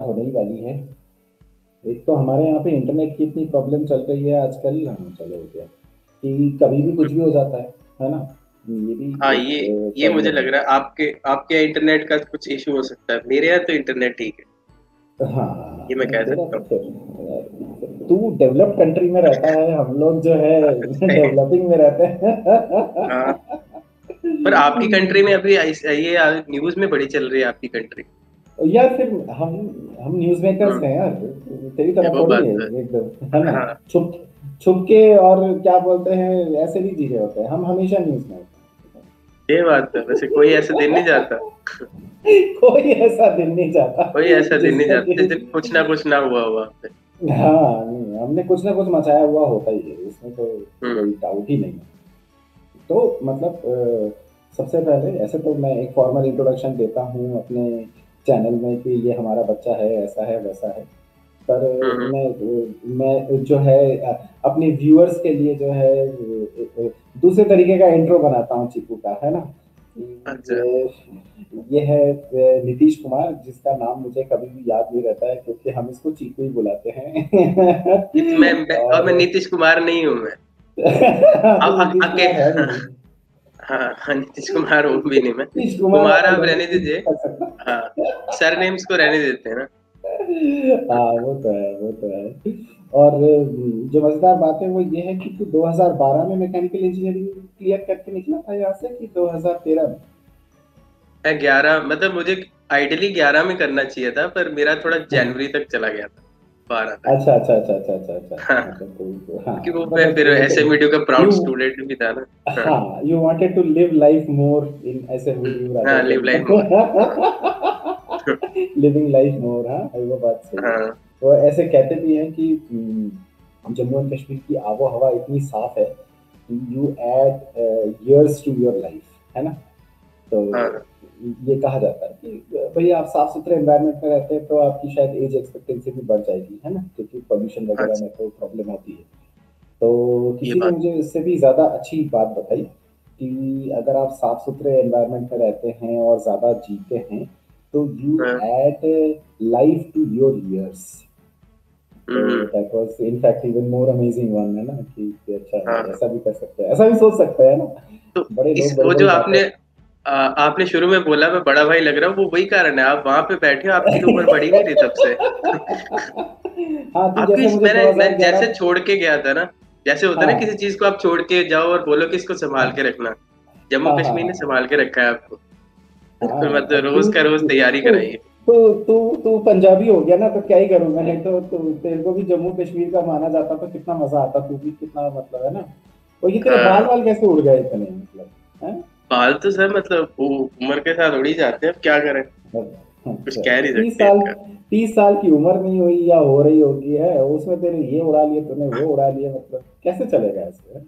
होने ही वाली है। एक तो हमारे यहाँ पे इंटरनेट की इतनी प्रॉब्लम चल रही है आजकल, हाँ, चलो हो गया कि कभी भी कुछ भी हो जाता है ना? ये भी हाँ, एक ये मुझे प्रॉब्लम लग है। रहा है आपके आपके यहाँ इंटरनेट का कुछ इशू हो सकता है, मेरे यहाँ तो इंटरनेट ठीक है। ये हाँ, मैं नहीं कह तेरा सकता तो हूँ। फिर तू डेवलप्ड कंट्री में रहता है, हम लोग जो है सही। डेवलपिंग में रहते हाँ, हैं। पर आपकी कंट्री में अभी ये न्यूज में बड़ी चल रही है आपकी कंट्री। यार फिर हम हम न्यूज़ मेकर्स हम्म। हैं यार, तेरी तरह वो थोड़ी बात है तो है। एकदम, है ना? हाँ, छुप छुप के और क्या बोलते हैं, ऐसे नहीं जी रहे होते हैं हम, हमेशा न्यूज़ में होते ये बात तो है। वैसे कोई ऐसा दिन नहीं जाता, हैं। कोई ऐसा दिन नहीं जाता कोई ऐसा दिन नहीं जिसमें जाता जिस दिन कुछ ना हुआ हुआ पे। हाँ, नहीं, हमने कुछ ना कुछ मचाया हुआ होता ही है, इसमें तो हम्म। कोई डाउट ही नहीं है। तो मतलब सबसे पहले ऐसे तो मैं एक फॉर्मल इंट्रोडक्शन देता हूँ अपने चैनल में कि ये हमारा बच्चा है, ऐसा है वैसा है। पर हम्म। मैं जो है अपने व्यूअर्स के लिए जो है दूसरे तरीके का इंट्रो बनाता हूँ चीकू का, है ना? कि अच्छा। ये है नीतीश कुमार, जिसका नाम मुझे कभी भी याद नहीं रहता है क्योंकि हम इसको चीकू ही बुलाते हैं। और मैं और नीतीश कुमार नहीं हूँ मैं। तो नीतीश अके कुमार है भी नहीं। हाँ हाँ, नीतीश कुमार हूँ भी नहीं मैं। नीतीश कुमार कुमार वाला आप लेवल रहने भी नहीं दीजिए। कर सकता। हाँ, सरनेम्स को रहने देते हैं ना। हाँ, वो तो है, वो तो है। और जो मजेदार बात है वो ये है कि तू 2012 में मैकेनिकल इंजीनियरिंग क्लियर करके निकला था यहाँ से, कि 2013 में? मैं 11, मतलब मुझे आइडियली 11 में करना चाहिए था, पर मेरा थोड़ा जनवरी तक चला गया था, 12 तक। अच्छा अच्छा अच्छा अच्छा अच्छा अच्छा, हाँ, मतलब हाँ, क्योंकि वो मैं मतलब फिर एसएमईडू का प्राउड यू स्टूडेंट भी था ना। हाँ। हाँ, you wanted to live life more in एसएमबीडीयू हाँ, rather live than life more. हाँ। Living life more. हाँ, वो बात सही है। हाँ। तो ऐसे कहते भी हैं कि जम्मू एंड कश्मीर की आबो हवा इतनी साफ है कि you add years to your life, है ना? तो हाँ। ये कहा जाता है कि भाई आप साफ सुथरे एनवायरनमेंट में रहते हैं तो आपकी शायद एज एक्सपेक्टेंसी भी बढ़ जाएगी, है ना? क्योंकि पोल्यूशन वगैरह अच्छा, में तो प्रॉब्लम होती है। तो ये किसी ने बात। मुझे इससे भी ज़्यादा अच्छी बात बताई कि अगर आप साफ सुथरे एनवायरनमेंट में रहते हैं और ज़्यादा जीते हैं तो यू हाँ। Add life to your years. तो hmm. That was in fact even more amazing one, है ना? कि अच्छा हाँ, ऐसा भी कर सकते हैं, ऐसा भी सोच सकते हैं ना? तो बड़े इस लोग बड़ी वो बड़ी जो बातें। आपने शुरू में बोला मैं बड़ा भाई लग रहा हूँ, वो वही कारण है, आप वहां पे बैठे हो, आपकी तो उम्र बढ़ी नहीं रही तब से। हाँ, तू आपकी जैसे मुझे मैं जैसे 2011। छोड़ के गया था ना, जैसे होता है ना किसी हाँ चीज को आप छोड़ के जाओ और बोलो कि इसको संभाल के रखना। जम्मू हाँ हाँ कश्मीर ने हाँ संभाल के रखा है आपको। बिल्कुल, हाँ, मतलब अब रोज का रोज तैयारी तू कराइए। तू तू तू पंजाबी हो गया ना, तो क्या ही करूंगा, नहीं तो तेरे को भी जम्मू कश्मीर का माना जाता तो कितना मजा आता, तू भी कितना, मतलब, है ना? और ये तेरे बाल हाँ, वाल कैसे उड़ गए इतने, मतलब, है? बाल तो सर मतलब वो उम्र के साथ उड़ ही जाते हैं, अब क्या करें, कुछ अच्छा, कह तो नहीं तीस सकते साल इनका। 30 साल की उम्र नहीं हुई या हो रही होगी है, उसमें तेरे ये उड़ा लिए, तूने वो उड़ा लिए, मतलब कैसे चलेगा ऐसे?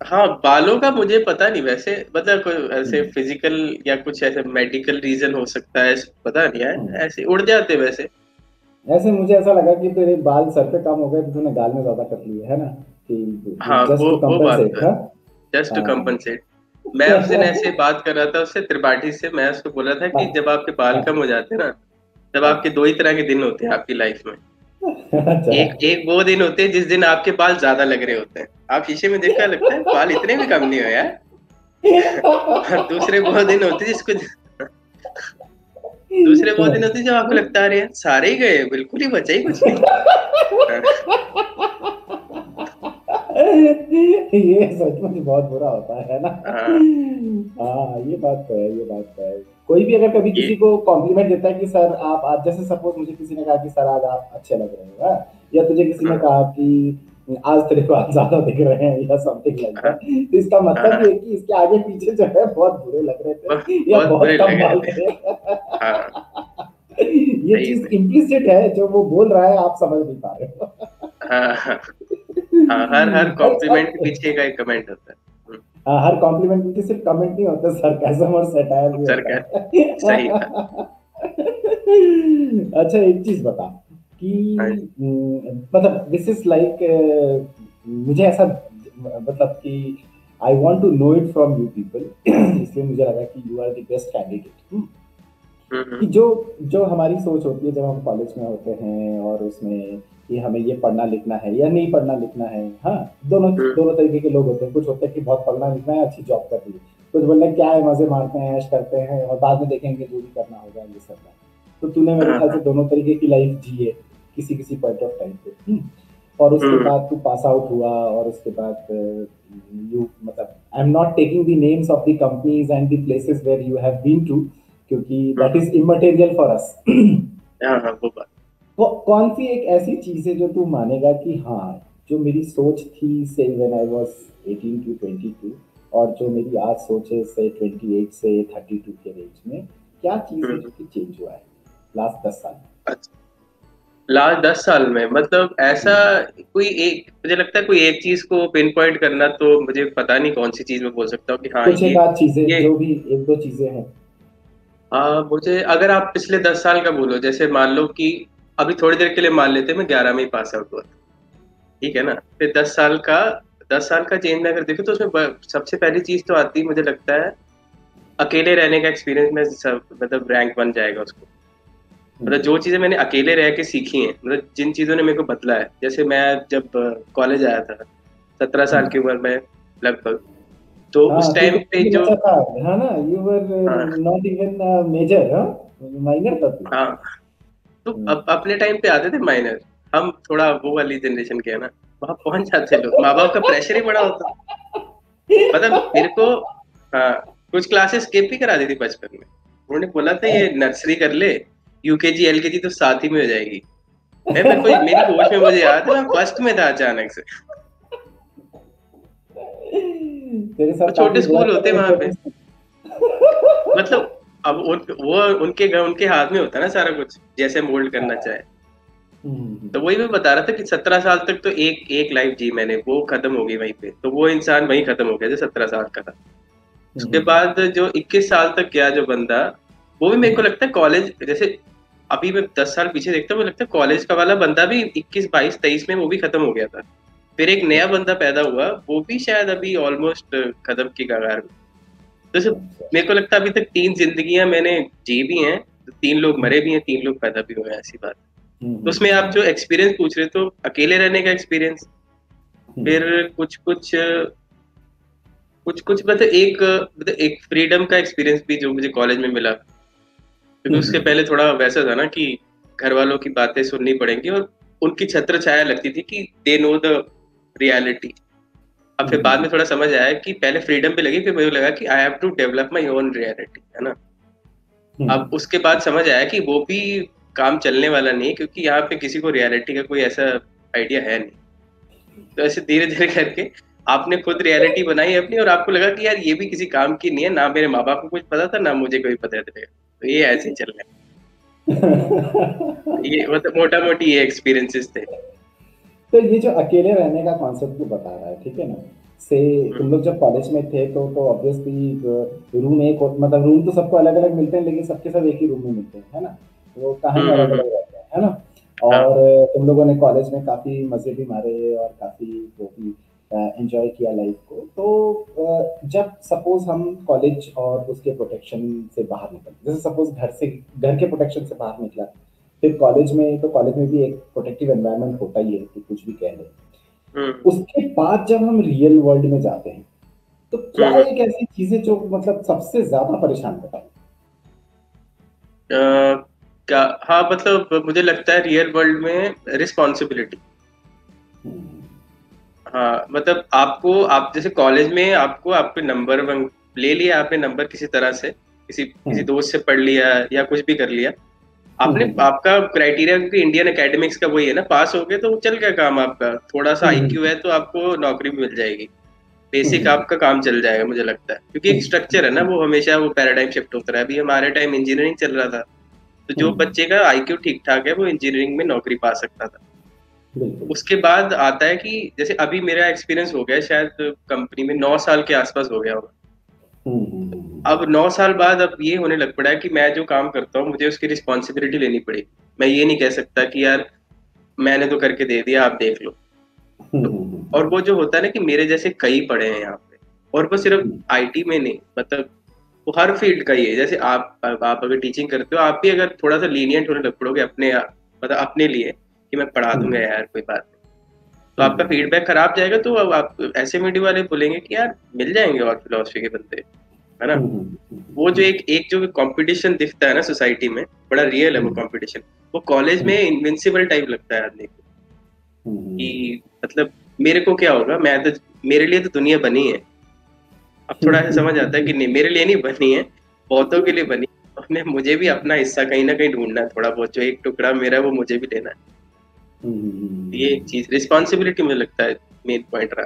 हाँ, बालों का मुझे पता नहीं वैसे, मतलब कोई ऐसे हम्म, फिजिकल या कुछ ऐसे मेडिकल रीजन हो सकता है, पता नहीं है, हम्म। ऐसे उड़ जाते वैसे। ऐसे मुझे ऐसा लगा कि तेरे बाल सर पे कम हो गए तो तूने गाल में ज्यादा कर लिए, है ना? कि हाँ, जस्ट टू वो बात कंपनसेट। तो है। हाँ जस्ट टू हाँ कंपनसेट। मैं उस दिन ऐसे बात कर रहा था उससे, त्रिपाठी से, मैं उसको बोला था हाँ कि जब आपके बाल कम हो हाँ जाते हैं ना, तब आपके हाँ। दो ही तरह के दिन होते हैं आपकी लाइफ में। अच्छा। एक एक वो दिन होते हैं जिस दिन आपके बाल ज्यादा लग रहे होते हैं, आप शीशे में देखकर लगता है बाल इतने भी कम नहीं हो यार। और दूसरे वो दिन होते हैं जिसको दूसरे वो दिन होते हैं जब आपको लगता है अरे यार सारे ही गए, बिल्कुल ही बचा ही कुछ नहीं। हाँ। ये सचमुच बहुत बुरा होता है ना? हाँ, हाँ, ये बात तो है, ये बात तो है। कोई भी अगर कभी ये। किसी को कॉम्प्लीमेंट देता है कि सर आप आज, जैसे सपोज मुझे किसी ने कहा कि सर आज आप अच्छे लग रहे हो, हाँ? या तुझे किसी ने हाँ, कहा कि आज तेरे को आज ज्यादा दिख रहे हैं या समथिंग लाइक हाँ, दैट, तो इसका मतलब हाँ, ये है कि इसके आगे पीछे जो है बहुत बुरे लग रहे थे या बहुत बहुत बुरे कम लग रहे बाल थे। थे। हाँ, ये सही चीज में। इम्प्लिसिट है, जो वो बोल रहा है आप समझ नहीं पा रहे हो। हाँ, हाँ, हाँ, हर कॉम्प्लीमेंट के पीछे का एक कमेंट होता है। हाँ, हर कॉम्प्लीमेंट में सिर्फ कमेंट नहीं होता, सरकाज़म और सैटायर भी सर होता का। सही था। है। अच्छा, एक चीज बता हाँ। कि मतलब दिस इज लाइक, मुझे ऐसा मतलब कि I want to know it from you people, इसलिए मुझे लगा कि you are the best candidate. कि जो जो हमारी सोच होती है जब हम कॉलेज में होते हैं और उसमें कि हमें ये पढ़ना लिखना है या नहीं पढ़ना लिखना है। हाँ, दोनों दोनों तरीके के लोग होते हैं। कुछ होते हैं कि बहुत पढ़ना लिखना है, अच्छी जॉब करनी है। कुछ बोलते हैं क्या है, मजे मारते हैं, ऐश करते हैं और बाद में देखेंगे जो भी करना होगा ये सब है। तो तूने मेरे ख्याल से दोनों तरीके की लाइफ जी है किसी किसी पॉइंट ऑफ टाइम पे। और उसके बाद तू पास आउट हुआ और उसके बाद यू मतलब I am not taking the names of the companies and the places where you have been to, क्योंकि that is immaterial for us. हाँ हाँ वो बात। कौन सी एक ऐसी चीज है जो तू मानेगा कि हाँ, जो मेरी सोच थी से व्हेन आई वाज 18 टू 22 और जो मेरी आज सोच है से 28 से 32 के रेंज में, क्या चीज है जो कि चेंज हुआ है लास्ट 10 साल अच्छा, लास्ट 10 साल में मतलब ऐसा में? कोई एक, मुझे लगता है कोई एक चीज को पिन पॉइंट करना तो मुझे पता नहीं कौन सी चीज में बोल सकता हूँ कि हाँ कुछ एक आध चीजें ये जो भी एक दो चीजें हैं। मुझे अगर आप पिछले 10 साल का बोलो, जैसे मान लो कि अभी थोड़ी देर के लिए मान लेते हैं मैं 11 में ही पास आउट हुआ था, ठीक है ना। फिर 10 साल का चेंज में अगर देखो तो उसमें सबसे पहली चीज तो आती है मुझे लगता है अकेले रहने का एक्सपीरियंस में सब मतलब रैंक बन जाएगा उसको। मतलब हम्म, जो चीजें मैंने अकेले रह के सीखी हैं, मतलब जिन चीजों ने मेरे को बदला है, जैसे मैं जब कॉलेज आया था 17 साल हम्म। की उम्र में लगभग, तो हाँ, उस तू टाइम तो पे काफी जो बच्चा था। हाँ ना, यू वर हाँ नॉट इवन मेजर। हाँ, माइनर था तू। हाँ, तो हम्म। अब अपने टाइम पे आते थे माइनर, हम थोड़ा वो वाली जनरेशन के है ना, वहां पहुंच जाते लोग, माँ बाप का प्रेशर ही बड़ा होता। मतलब मेरे को हाँ, कुछ क्लासेस स्किप भी करा दी थी बचपन में। उन्होंने बोला था ये नर्सरी कर ले, यूकेजी एलकेजी तो साथ ही में हो जाएगी। मैं मेरे को मेरी होश में मुझे याद है मैं फर्स्ट में था अचानक से। तेरे साथ वो काफी छोटे बुरा स्कूल होते किया वहां पे, था। मतलब अब वो उनके हाथ में होता है ना सारा कुछ, जैसे मोल्ड करना चाहे। तो वही मैं बता रहा था कि 17 साल तक तो एक एक लाइफ जी मैंने, वो खत्म हो गई वहीं पे, तो वो इंसान वहीं खत्म हो गया जो 17 साल का था। उसके बाद जो 21 साल तक गया जो बंदा, वो भी मेरे को लगता है कॉलेज जैसे, अभी मैं 10 साल पीछे देखता हूँ मुझे लगता है कॉलेज का वाला बंदा भी 21 22 23 में वो भी खत्म हो गया था। फिर एक नया बंदा पैदा हुआ, वो भी शायद अभी ऑलमोस्ट खत्म की कगार में। तो सिर्फ मेरे को लगता है अभी तक 3 जिंदगियां मैंने जी भी हैं, तो 3 लोग मरे भी हैं, 3 लोग पैदा भी हुए हैं, ऐसी बात। तो उसमें आप जो एक्सपीरियंस पूछ रहे हो, तो अकेले रहने का एक्सपीरियंस, फिर कुछ कुछ कुछ कुछ मतलब एक फ्रीडम का एक्सपीरियंस भी जो मुझे कॉलेज में मिला, क्योंकि उसके पहले थोड़ा वैसा था ना कि घर वालों की बातें सुननी पड़ेंगी और उनकी छत्र छाया लगती थी कि दे नो द रियलिटी। अब फिर बाद में थोड़ा समझ आया कि पहले फ्रीडम पे लगी, फिर मुझे लगा कि I have to develop my own reality, है ना। अब उसके बाद समझ आया कि वो भी काम चलने वाला नहीं है, क्योंकि यहाँ पे किसी को रियलिटी का कोई ऐसा आइडिया है नहीं। तो ऐसे धीरे धीरे करके आपने खुद रियलिटी बनाई अपनी, और आपको लगा कि यार ये भी किसी काम की नहीं है, ना मेरे माँ बाप को कुछ पता था ना मुझे कोई पता था, तो ये ऐसे ही चल रहा है। ये मतलब मोटा मोटी ये एक्सपीरियंसेस थे। तो ये जो अकेले रहने का कॉन्सेप्ट तू बता रहा है, ठीक है ना, से हम्म, तुम लोग जब कॉलेज में थे तो ऑब्वियसली रूम एक मतलब रूम तो सबको अलग अलग मिलते हैं लेकिन सबके सब एक ही रूम में मिलते हैं, है ना। वो कहाँ में अलग हम्म। अलग रहते हैं, है ना। हाँ और तुम लोगों ने कॉलेज में काफी मजे भी मारे और काफी वो भी एंजॉय किया लाइफ को। तो जब सपोज हम कॉलेज और उसके प्रोटेक्शन से बाहर निकल, जैसे सपोज घर के प्रोटेक्शन से बाहर निकला, फिर कॉलेज में, तो कॉलेज में भी एक प्रोटेक्टिव एनवायरनमेंट होता ही है कि कुछ भी कह ले। हम्म उसके बाद जब हम रियल वर्ल्ड में जाते हैं तो क्या हम्म। एक ऐसी चीजें जो मतलब सबसे ज्यादा परेशान करता है? अ, क्या, हाँ मतलब मुझे लगता है रियल वर्ल्ड में रिस्पॉन्सिबिलिटी। हम्म, हाँ मतलब आपको, आप जैसे कॉलेज में आपको आपके नंबर ले लिया आपने, नंबर किसी तरह से किसी किसी हम्म, दोस्त से पढ़ लिया या कुछ भी कर लिया आपने, हम्म, आपका क्राइटेरिया क्योंकि इंडियन एकेडमिक्स का वही है ना, पास हो गए तो चल गया काम आपका, थोड़ा सा हम्म, आईक्यू है तो आपको नौकरी भी मिल जाएगी, बेसिक हम्म, आपका काम चल जाएगा मुझे लगता है, क्योंकि एक स्ट्रक्चर है ना, वो हमेशा वो पैराडाइम शिफ्ट होता रहा है। अभी हमारे टाइम इंजीनियरिंग चल रहा था, तो जो हम्म, बच्चे का आईक्यू ठीक ठाक है वो इंजीनियरिंग में नौकरी पा सकता था। बिल्कुल। उसके बाद आता है कि जैसे अभी मेरा एक्सपीरियंस हो गया शायद कंपनी में 9 साल के आसपास हो गया होगा। अब 9 साल बाद अब ये होने लग पड़ा है कि मैं जो काम करता हूँ मुझे उसकी रिस्पॉन्सिबिलिटी लेनी पड़ेगी। मैं ये नहीं कह सकता कि यार मैंने तो करके दे दिया आप देख लो। तो और वो जो होता है ना कि मेरे जैसे कई पड़े हैं यहाँ पे, और वो सिर्फ आईटी में नहीं, मतलब वो हर फील्ड का ही है। जैसे आप अगर टीचिंग करते हो, आप भी अगर थोड़ा सा लीनियंट होने लग पड़ोगे अपने, मतलब अपने लिए, कि मैं पढ़ा दूंगा यार कोई बात नहीं, तो आपका फीडबैक खराब जाएगा। तो अब आप ऐसे मीडिया वाले बोलेंगे कि यार मिल जाएंगे और फिलोसफी के बंदे, है ना। वो जो एक एक जो कंपटीशन दिखता है ना सोसाइटी में, बड़ा रियल है वो कंपटीशन। वो कॉलेज में इनविंसिबल टाइप लगता है आदमी को, कि मतलब मेरे को क्या होगा, मैं तो, मेरे लिए तो दुनिया बनी है। अब थोड़ा ऐसा समझ आता है कि नहीं, मेरे लिए नहीं बनी है, बहुतों के लिए बनी है। और मुझे भी अपना हिस्सा कहीं ना कहीं ढूंढना है, थोड़ा बहुत जो एक टुकड़ा मेरा है वो मुझे भी लेना है। ये एक चीज रिस्पॉन्सिबिलिटी मुझे लगता है मेन पॉइंट रहा।